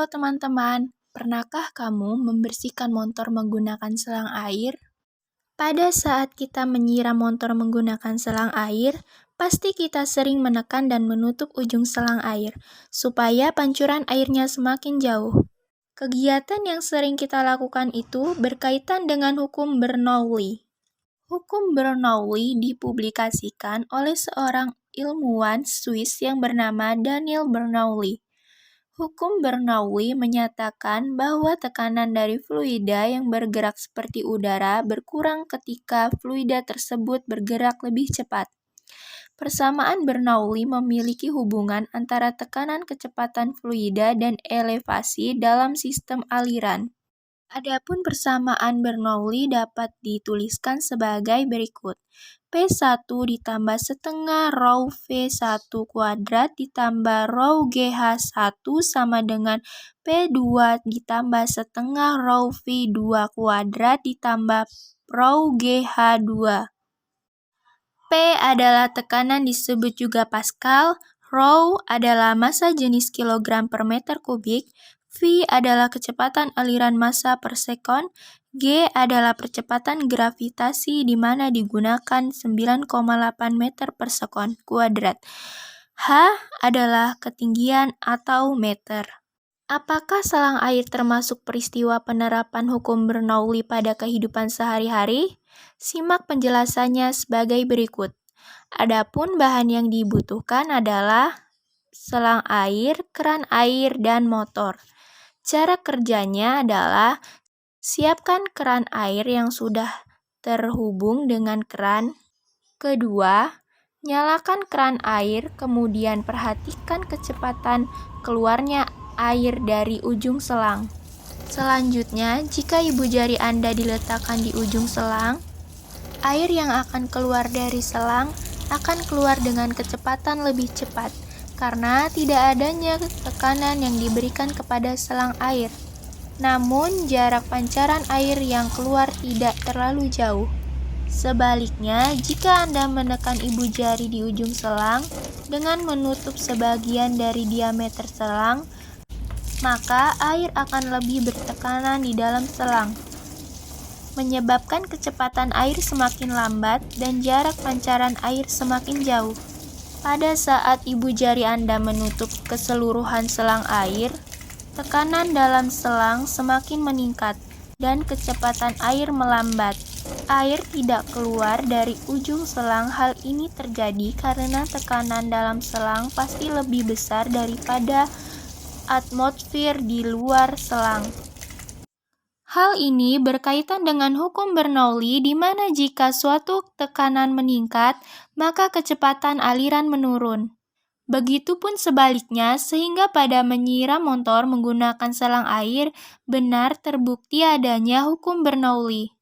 Halo teman-teman, pernahkah kamu membersihkan motor menggunakan selang air? Pada saat kita menyiram motor menggunakan selang air, pasti kita sering menekan dan menutup ujung selang air, supaya pancuran airnya semakin jauh. Kegiatan yang sering kita lakukan itu berkaitan dengan hukum Bernoulli. Hukum Bernoulli dipublikasikan oleh seorang ilmuwan Swiss yang bernama Daniel Bernoulli. Hukum Bernoulli menyatakan bahwa tekanan dari fluida yang bergerak seperti udara berkurang ketika fluida tersebut bergerak lebih cepat. Persamaan Bernoulli memiliki hubungan antara tekanan kecepatan fluida dan elevasi dalam sistem aliran. Adapun persamaan Bernoulli dapat dituliskan sebagai berikut. P1 ditambah setengah rho V1 kuadrat ditambah rho GH1 sama dengan P2 ditambah setengah rho V2 kuadrat ditambah rho GH2. P adalah tekanan disebut juga Pascal, rho adalah massa jenis kilogram per meter kubik, V adalah kecepatan aliran massa per sekon, G adalah percepatan gravitasi di mana digunakan 9,8 meter per sekon kuadrat. H adalah ketinggian atau meter. Apakah selang air termasuk peristiwa penerapan hukum Bernoulli pada kehidupan sehari-hari? Simak penjelasannya sebagai berikut. Adapun bahan yang dibutuhkan adalah selang air, keran air, dan motor. Cara kerjanya adalah siapkan keran air yang sudah terhubung dengan keran. Kedua, nyalakan keran air, kemudian perhatikan kecepatan keluarnya air dari ujung selang. Selanjutnya, jika ibu jari Anda diletakkan di ujung selang, air yang akan keluar dari selang akan keluar dengan kecepatan lebih cepat karena tidak adanya tekanan yang diberikan kepada selang air. Namun, jarak pancaran air yang keluar tidak terlalu jauh. Sebaliknya, jika Anda menekan ibu jari di ujung selang dengan menutup sebagian dari diameter selang, maka air akan lebih bertekanan di dalam selang, menyebabkan kecepatan air semakin lambat dan jarak pancaran air semakin jauh. Pada saat ibu jari Anda menutup keseluruhan selang air, tekanan dalam selang semakin meningkat dan kecepatan air melambat. Air tidak keluar dari ujung selang. Hal ini terjadi karena tekanan dalam selang pasti lebih besar daripada atmosfer di luar selang. Hal ini berkaitan dengan hukum Bernoulli di mana jika suatu tekanan meningkat, maka kecepatan aliran menurun. Begitupun sebaliknya, sehingga pada menyiram motor menggunakan selang air, benar terbukti adanya hukum Bernoulli.